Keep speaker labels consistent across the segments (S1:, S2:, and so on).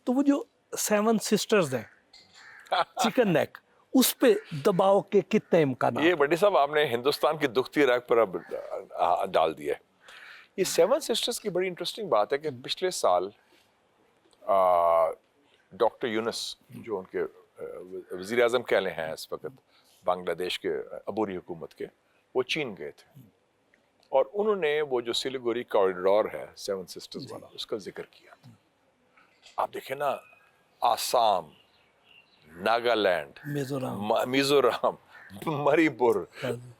S1: तो वो जो 7 सिस्टर्स हैं, चिकन नेक, उस पे दबाव के कितने इम्कान?
S2: ये बड़ी साहब आपने हिंदुस्तान की दुखती राग पर अब डाल दिया है। ये 7 सिस्टर्स की बड़ी इंटरेस्टिंग बात है कि पिछले साल डॉक्टर यूनुस जो उनके वज़ीर आज़म कहले हैं इस वक्त बांग्लादेश के अबूरी हुकूमत के, वो चीन गए थे और उन्होंने वो जो सिलीगुड़ी कॉरिडोर है 7 सिस्टर्स वाला, उसका जिक्र किया था। आप देखें ना, आसाम, नागालैंड, मिजोरम, मणिपुर,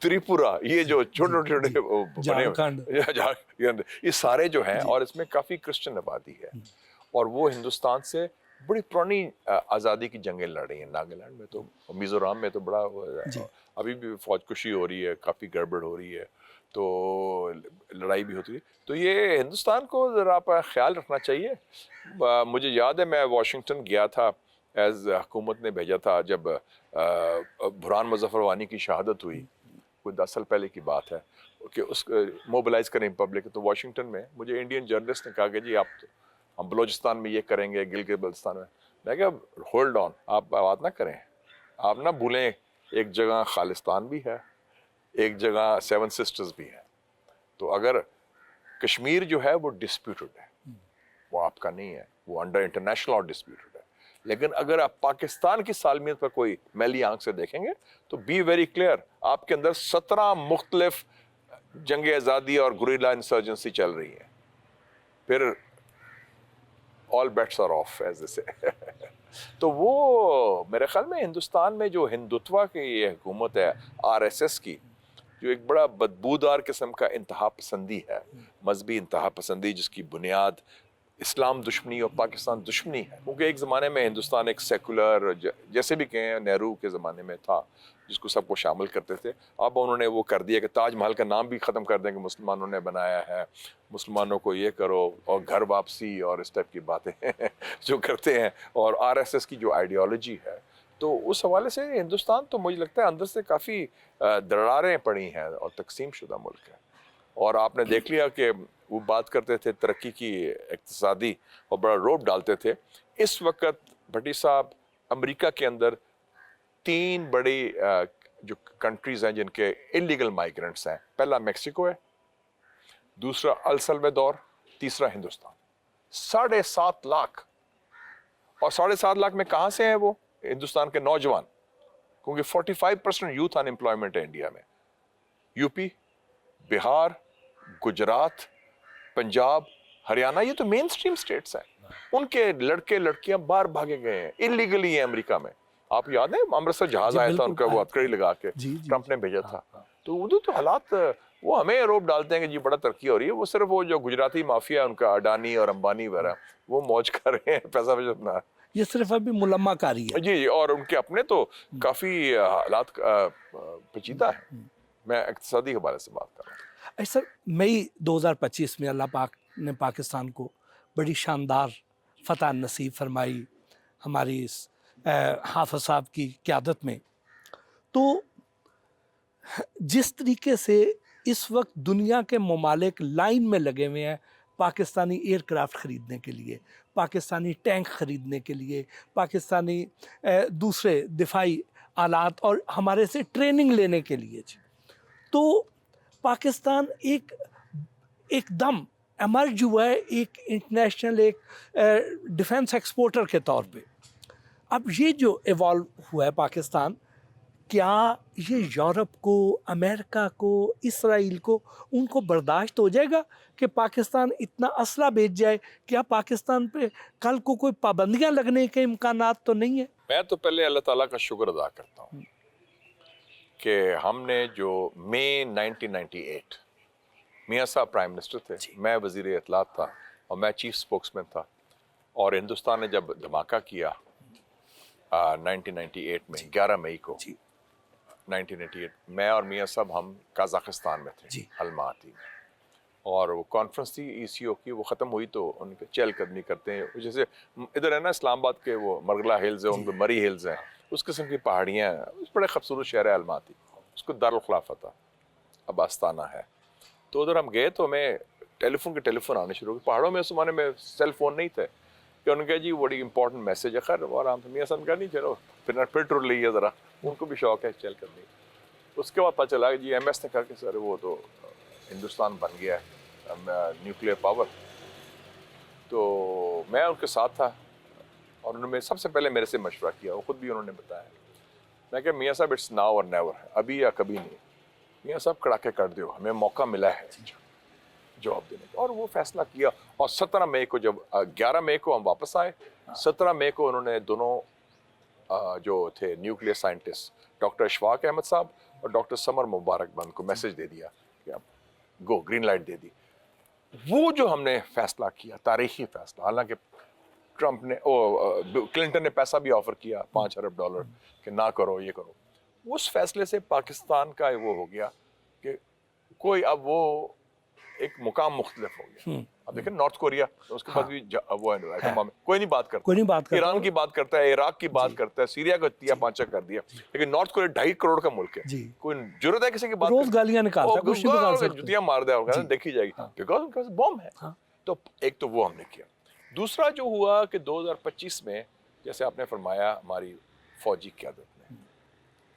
S2: त्रिपुरा, ये जो छोटे छोटे बने, ये सारे जो हैं, और इसमें काफ़ी क्रिश्चियन आबादी है, और वो हिंदुस्तान से बड़ी पुरानी आज़ादी की जंगें लड़ रही हैं। नागालैंड में तो, मिजोरम में तो बड़ा अभी भी फौजकुशी हो रही है, काफ़ी गड़बड़ हो रही है, तो लड़ाई भी होती है। तो ये हिंदुस्तान को ज़रा आप ख्याल रखना चाहिए। मुझे याद है मैं वाशिंगटन गया था, एज हुकूमत ने भेजा था जब बुरहान मुज़फ़्फ़र वानी की शहादत हुई, कोई 10 साल पहले की बात है, कि उस मोबिलाइज़ करें पब्लिक। तो वाशिंगटन में मुझे इंडियन जर्नलिस्ट ने कहा कि जी आप हम बलूचिस्तान में ये करेंगे, गिलगित बल्तिस्तान में। मैं कहा होल्ड ऑन, आप बात ना करें, आप ना भूलें एक जगह खालिस्तान भी है, एक जगह 7 सिस्टर्स भी है। तो अगर कश्मीर जो है वो डिस्प्यूटेड है, वो आपका नहीं है, वो अंडर इंटरनेशनल और डिस्प्यूटेड है। लेकिन अगर आप पाकिस्तान की सालमियत पर कोई मैली आंख से देखेंगे तो बी वेरी क्लियर, आपके अंदर 17 मुख्तलिफ जंग आज़ादी और गुरिल्ला इंसर्जेंसी चल रही है। फिर all bets are off as they say. तो वो मेरे ख्याल में हिंदुस्तान में जो हिंदुत्व की ये हुकूमत है आरएसएस की, जो एक बड़ा बदबूदार किस्म का इंतहा पसंदी है, मजहबी इंतहा पसंदी, जिसकी बुनियाद इस्लाम दुश्मनी और पाकिस्तान दुश्मनी है। क्योंकि एक ज़माने में हिंदुस्तान एक सेकुलर, जैसे भी कहें, नेहरू के ज़माने में था, जिसको सबको शामिल करते थे। अब उन्होंने वो कर दिया कि ताजमहल का नाम भी ख़त्म कर दें कि मुसलमानों ने बनाया है, मुसलमानों को ये करो, और घर वापसी और इस टाइप की बातें जो करते हैं, और आरएसएस की जो आइडियोलॉजी है। तो उस हवाले से हिंदुस्तान तो मुझे लगता है अंदर से काफ़ी दरारें पड़ी हैं और तकसीम शुदा मुल्क है। और आपने देख लिया कि वो बात करते थे तरक्की की, इक्तिसादी, और बड़ा रोब डालते थे। इस वक्त भट्टी साहब, अमेरिका के अंदर 3 बड़ी जो कंट्रीज़ हैं जिनके इलीगल माइग्रेंट्स हैं, पहला मेक्सिको है, दूसरा अल सल्वाडोर, तीसरा हिंदुस्तान। 7.5 लाख, और 7.5 लाख में कहाँ से हैं वो? हिंदुस्तान के नौजवान, क्योंकि 45% यूथ अनएम्प्लॉयमेंट है इंडिया में। यूपी, बिहार, गुजरात, पंजाब, हरियाणा, ये तो मेन स्ट्रीम स्टेट्स हैं। उनके लड़के लड़कियां बाहर भागे गए हैं, इलीगली हैं अमेरिका में। आप याद है अमृतसर जहाज आया था उनका, वो हथकड़ी लगा के ट्रंप ने भेजा था। तो उधर तो हालात, वो हमें आरोप डालते हैं कि जी बड़ा तरक्की हो रही है, वो सिर्फ वो जो गुजराती माफिया है उनका, अडानी और अंबानी वगैरह, वो मौज कर रहे हैं, पैसा अपना,
S1: ये सिर्फ अभी मुलम्माकारी है।
S2: जी, और उनके अपने तो काफ़ी हालात पेचीदा है। मैं इक्तिसादी हवाले से बात कर रहा हूँ।
S1: ऐसा मई 2025 में अल्लाह पाक ने पाकिस्तान को बड़ी शानदार फतह नसीब फरमाई हमारी इस हाफ़िज़ साहब की क़यादत में। तो जिस तरीके से इस वक्त दुनिया के ममालिक लाइन में लगे हुए हैं पाकिस्तानी एयरक्राफ्ट ख़रीदने के लिए, पाकिस्तानी टैंक ख़रीदने के लिए, पाकिस्तानी दूसरे दिफाई आलात और हमारे से ट्रेनिंग लेने के लिए, तो पाकिस्तान एकदम एमर्ज हुआ है एक इंटरनेशनल, एक डिफेंस एक्सपोर्टर के तौर पे। अब ये जो इवॉल्व हुआ है पाकिस्तान, क्या ये यूरोप को, अमेरिका को, इसराइल को, उनको बर्दाश्त हो जाएगा कि पाकिस्तान इतना असला बेच जाए? क्या पाकिस्तान पे कल को कोई पाबंदियां लगने के इम्कानात तो नहीं है?
S2: मैं तो पहले अल्लाह ताला का शुक्र अदा करता हूँ कि हमने जो मई 1998, मियाँ साहब प्राइम मिनिस्टर थे, मैं वज़ीर इत्तलात था और मैं चीफ स्पोक्समैन था, और हिंदुस्तान ने जब धमाका किया 1998 में 11 मई को 1998, मैं और मियाँ साहब हम कज़ाकिस्तान में थे, अलमाती में, और वो कॉन्फ्रेंस थी ईसीओ की, वो ख़त्म हुई तो उनके चहलकदमी करते हैं, जैसे इधर है ना इस्लामाबाद के वो मरगला हिल्स है, उन पर मरी हिल्स हैं, उस किस्म की पहाड़ियाँ हैं, बड़े खूबसूरत शहर है अलमाती, उसको दारुल खिलाफा था, अब आस्ताना है। तो उधर हम गए तो हमें टेलीफोन आने शुरू हो गए। पहाड़ों में उस ज़माने में सेल फ़ोन नहीं थे, کہ انہوں نے کہا جی بڑی امپورٹنٹ میسج ہے. خیر وہ آرام سے میاں صاحب نے کہا نہیں چلو پھر ٹر لیے ذرا, ان کو بھی شوق ہے چل کرنے. اس کے بعد پتہ چلا کہ جی ایم ایس نے کہا کہ سر وہ تو ہندوستان بن گیا ہے نیوکلیئر پاور. تو میں ان کے ساتھ تھا اور انہوں نے سب سے پہلے میرے سے مشورہ کیا, وہ خود بھی انہوں نے بتایا. میں کہ میاں صاحب اٹس ناؤ اور نیور, ابھی یا کبھی نہیں. میاں صاحب کڑاکے کر دیو, ہمیں موقع ملا ہے جواب دینے کا. اور وہ فیصلہ کیا, اور 17 مئی کو جب 11 مئی کو ہم واپس آئے, 17 مئی کو انہوں نے دونوں جو تھے nuclear scientist doctor Ashfaq Ahmed صاحب اور ڈاکٹر سمر مبارک بند کو میسج دے دیا کہ آپ گو, گرین لائٹ دے دی. وہ جو ہم نے فیصلہ کیا, تاریخی فیصلہ, حالانکہ ٹرمپ نے کلنٹن نے پیسہ بھی آفر کیا $5 ارب کہ نہ کرو یہ کرو. اس فیصلے سے پاکستان کا وہ ہو گیا کہ کوئی اب وہ ایک مقام مختلف ہو گیا. اب دیکھیں نارتھ کوریا اس کے بعد بھی وہ کوئی نہیں بات کرتا, ایران کی بات کرتا ہے, عراق کی بات کرتا ہے, سیریا کو دیا پانچا کر دیا, لیکن نارتھ کوریا 2.5 کروڑ کا ملک ہے. کوئی ضرورت ہے کسی کی بات,
S1: روز گالیاں نکالتا ہے,
S2: جوتیاں مار دیا ہوگا, دیکھی جائے گی, بیکاز بم ہے. تو ایک تو وہ ہم نے کیا. دوسرا جو ہوا کہ 2025 میں جیسے آپ نے فرمایا ہماری فوجی قیادت نے,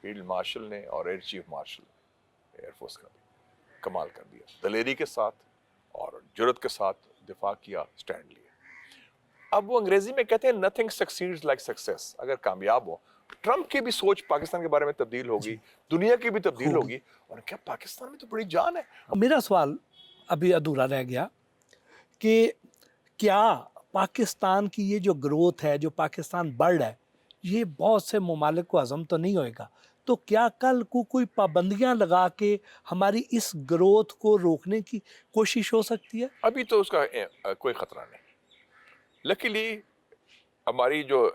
S2: فیلڈ مارشل نے اور air chief marshal air force کا بھی کمال کر دیا, دلیری کے ساتھ اور جرأت کے ساتھ دفاع کیا, سٹینڈ لیا. اب وہ انگریزی میں کہتے ہیں nothing succeeds like success. اگر کامیاب ہو, ٹرمپ کی بھی سوچ پاکستان کے بارے میں تبدیل ہوگی, دنیا کی بھی تبدیل ہوگی, اور کیا پاکستان میں تو بڑی جان ہے.
S1: میرا سوال ابھی ادھورا رہ گیا کہ کیا پاکستان کی یہ جو گروتھ ہے, جو پاکستان بڑھ رہا ہے, یہ بہت سے ممالک کو ہضم تو نہیں ہوئے گا؟ تو کیا کل کو کوئی پابندیاں لگا کے ہماری اس گروتھ کو روکنے کی کوشش ہو سکتی ہے؟
S2: ابھی تو اس کا کوئی خطرہ نہیں. لکیلی ہماری جو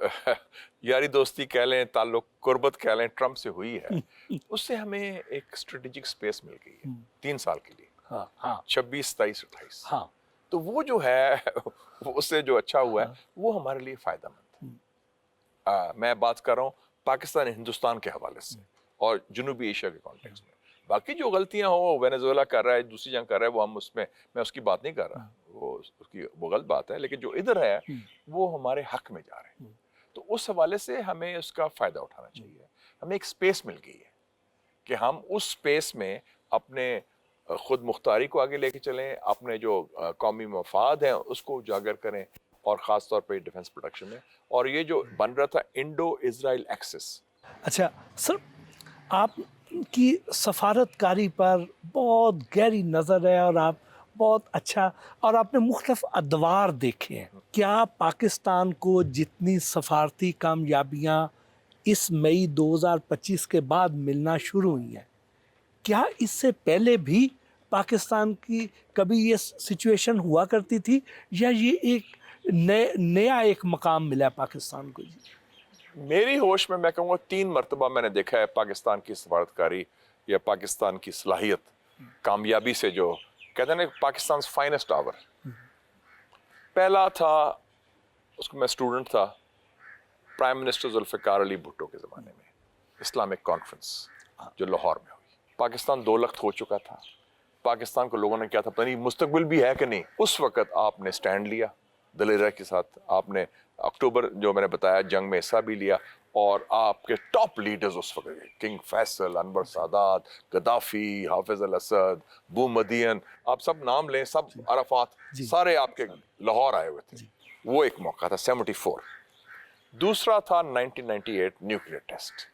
S2: یاری دوستی کہہ لیں, تعلق قربت کہہ لیں, ٹرمپ سے ہوئی ہے, اس سے ہمیں ایک اسٹریٹجک سپیس مل گئی ہے 3 سال کے لیے, 26, 27, 28. تو وہ جو ہے اس سے جو اچھا ہوا ہے وہ ہمارے لیے فائدہ مند ہے. میں بات کر رہا ہوں پاکستان ہندوستان کے حوالے سے اور جنوبی ایشیا کے کانٹیکسٹ میں. باقی جو غلطیاں ہوں, وینیزویلا کر رہا ہے, دوسری جنگ کر رہا ہے, وہ ہم اس میں اس کی بات نہیں کر رہا, وہ غلط بات ہے, لیکن جو ادھر ہے وہ ہمارے حق میں جا رہے ہیں. تو اس حوالے سے ہمیں اس کا فائدہ اٹھانا چاہیے. ہمیں ایک سپیس مل گئی ہے کہ ہم اس سپیس میں اپنے خود مختاری کو آگے لے کے چلیں, اپنے جو قومی مفاد ہیں اس کو اجاگر کریں, اور خاص طور پہ ڈیفنس پروڈکشن میں. اور یہ جو بن رہا تھا انڈو اسرائیل ایکسس.
S1: اچھا سر, آپ کی سفارت کاری پر بہت گہری نظر ہے اور آپ بہت اچھا, اور آپ نے مختلف ادوار دیکھے ہیں. کیا پاکستان کو جتنی سفارتی کامیابیاں اس مئی 2025 کے بعد ملنا شروع ہوئی ہیں, کیا اس سے پہلے بھی پاکستان کی کبھی یہ سچویشن ہوا کرتی تھی, یا یہ ایک نیا ایک مقام ملا پاکستان کو؟
S2: میری ہوش میں کہوں گا 3 مرتبہ میں نے دیکھا ہے پاکستان کی سفارتکاری یا پاکستان کی صلاحیت کامیابی سے, جو کہتے ہیں نا پاکستان فائنسٹ آور. پہلا تھا, اس کو میں اسٹوڈنٹ تھا, پرائم منسٹر ذوالفقار علی بھٹو کے زمانے میں اسلامک کانفرنس جو لاہور میں ہوئی. پاکستان 2 لخت ہو چکا تھا, پاکستان کو لوگوں نے کیا تھا پتہ نہیں مستقبل بھی ہے کہ نہیں. اس وقت آپ نے سٹینڈ لیا دلیری کے ساتھ, آپ نے اکتوبر جو میں نے بتایا جنگ میں حصہ بھی لیا, اور آپ کے ٹاپ لیڈرز اس وقت کنگ فیصل, انور سادات, غدافی, حافظ الاسد, بو مدین, آپ سب نام لیں, سب عرفات, سارے آپ کے لاہور آئے ہوئے تھے. وہ ایک موقع تھا 74. دوسرا تھا 1998 نیوکلیئر ٹیسٹ,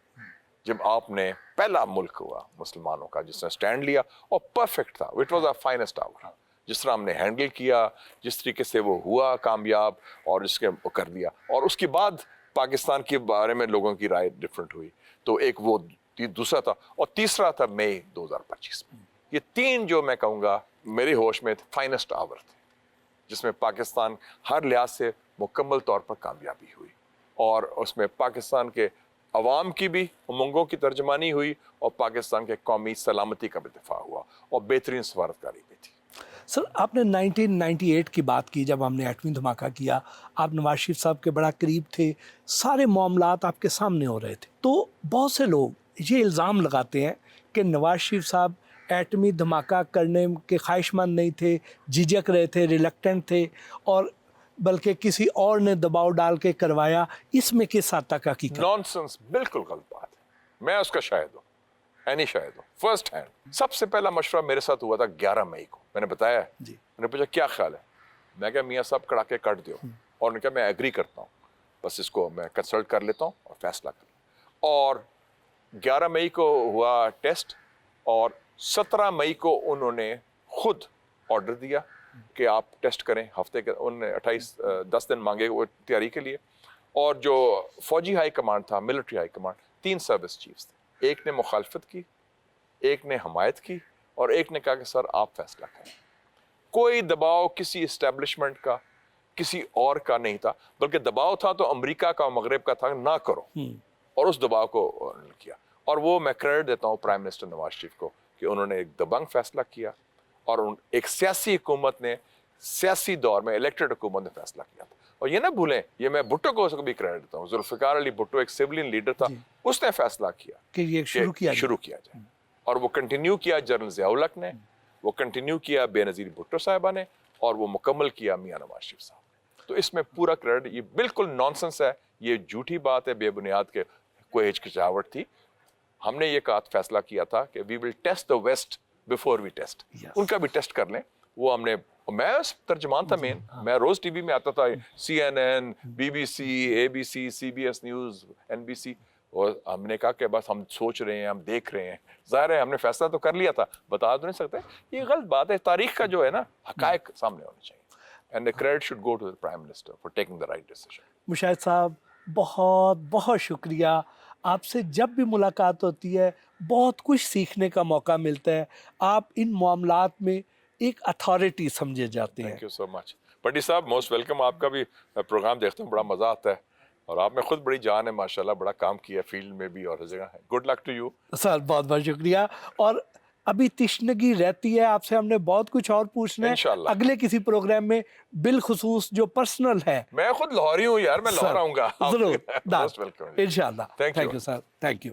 S2: جب آپ نے پہلا ملک ہوا مسلمانوں کا جس نے سٹینڈ لیا, اور پرفیکٹ تھا. اٹ واز اے فائنسٹ آور. جس طرح ہم نے ہینڈل کیا, جس طریقے سے وہ ہوا کامیاب, اور اس کے کر دیا. اور اس کے بعد پاکستان کے بارے میں لوگوں کی رائے ڈفرینٹ ہوئی. تو ایک وہ دوسرا تھا, اور تیسرا تھا مئی 2025 میں. یہ 3 جو میں کہوں گا میرے ہوش میں فائنسٹ آور تھے, جس میں پاکستان ہر لحاظ سے مکمل طور پر کامیابی ہوئی, اور اس میں پاکستان کے عوام کی بھی امنگوں کی ترجمانی ہوئی, اور پاکستان کے قومی سلامتی کا بھی دفاع ہوا, اور بہترین سفارتکاری بھی تھی.
S1: سر آپ نے 1998 کی بات کی, جب ہم نے ایٹمی دھماکہ کیا, آپ نواز شریف صاحب کے بڑا قریب تھے, سارے معاملات آپ کے سامنے ہو رہے تھے. تو بہت سے لوگ یہ الزام لگاتے ہیں کہ نواز شریف صاحب ایٹمی دھماکہ کرنے کے خواہش مند نہیں تھے, جھجک رہے تھے, ریلکٹنٹ تھے, اور बल्कि किसी और ने दबाव डाल के करवाया, इसमें किस हद तक हकीकत?
S2: नॉनसेंस, बिल्कुल गलत बात है। मैं उसका शाहिद हूँ, ऐनी शाहिद हूँ, फर्स्ट हैंड। सबसे पहला मशवरा मेरे साथ हुआ था 11 मई को। मैंने बताया है,
S1: जी।
S2: मैंने पूछा क्या ख्याल है, मैं कहा मियाँ साहब कड़ाके काट दो, और उन्होंने कहा मैं एग्री करता हूँ, बस इसको मैं कंसल्ट कर लेता हूँ और फैसला कर लेता हूँ। और 11 मई को हुआ टेस्ट, और 17 मई को उन्होंने खुद ऑर्डर दिया कि आप टेस्ट करें हफ्ते के। उन्होंने 10 दिन मांगे वो तैयारी के लिए। और जो फौजी हाई कमांड था, military high command, 3 service chiefs थे, एक ने मुखालफत की, एक ने हमायत की, और एक ने कहा कि सर आप फैसला करें। कोई दबाव किसी इस्टेब्लिशमेंट का, किसी और का नहीं था, बल्कि दबाव था तो अमेरिका का, मगरब का था, ना करो, और उस दबाव को उन्होंने किया। और वो मैं क्रेडिट देता हूँ प्राइम मिनिस्टर नवाज शरीफ को कि उन्होंने एक दबंग फैसला किया, और एक सियासी हुकूमत ने, सियासी दौर में इलेक्टेड हुकूमत ने फैसला किया था। और ये ना भूलें, ये मैं भुट्टो को भी क्रेडिट देता हूँ, जुल्फ़िकार अली भुट्टो एक सिविलियन लीडर था, उसने फैसला किया
S1: कि ये शुरू किया
S2: जाए, और वो कंटिन्यू किया जनरल ज़िया-उल हक ने, वो कंटिन्यू किया बेनज़ीर भुट्टो साहिबा ने, और वो मुकम्मल किया मियाँ नवाज शरीफ साहब। तो इसमें पूरा क्रेडिट, ये बिल्कुल नॉनसेंस है, ये झूठी बात है, बेबुनियाद के कोई हिचकिचाहट थी। हमने ये कहा, फैसला किया था कि we will test the west before we test, उनका भी टेस्ट कर लें। वो हमने, मैं तर्जमान था मेन, मैं रोज टीवी में आता था, CNN, BBC, ABC, CBS news, NBC, और हमने कहा कि बस हम सोच रहे हैं, हम देख रहे हैं। ज़ाहिर है हमने फैसला तो कर लिया था, बता तो नहीं सकते, ये गलत बात है। तारीख का जो है ना, हकायक सामने होने चाहिए, and the credit should go to the prime minister for taking the right decision.
S1: Mushahid साहब, बहुत बहुत शुक्रिया। आपसे जब भी मुलाकात होती है बहुत कुछ सीखने का मौका मिलता है। आप इन मामलात में एक अथॉरिटी समझे जाते हैं।
S2: थैंक यू सो मच पंडित साहब, मोस्ट वेलकम। आपका भी प्रोग्राम देखता हूँ, बड़ा मज़ा आता है, और आप में खुद बड़ी जान है माशाल्लाह, बड़ा काम किया फील्ड में भी और हर जगह है। Good luck to you
S1: sir, बहुत बहुत शुक्रिया। और अभी तशनगी रहती है, आपसे हमने बहुत कुछ और पूछना है
S2: इंशाल्लाह।
S1: अगले किसी प्रोग्राम में, बिलखुसूस जो पर्सनल है।
S2: मैं खुद लाहौरी हूँ यार, मैं लाहौर आऊँगा
S1: जरूर,
S2: मोस्ट वेलकम
S1: इंशाल्लाह।
S2: Thank
S1: thank you sir, thank you.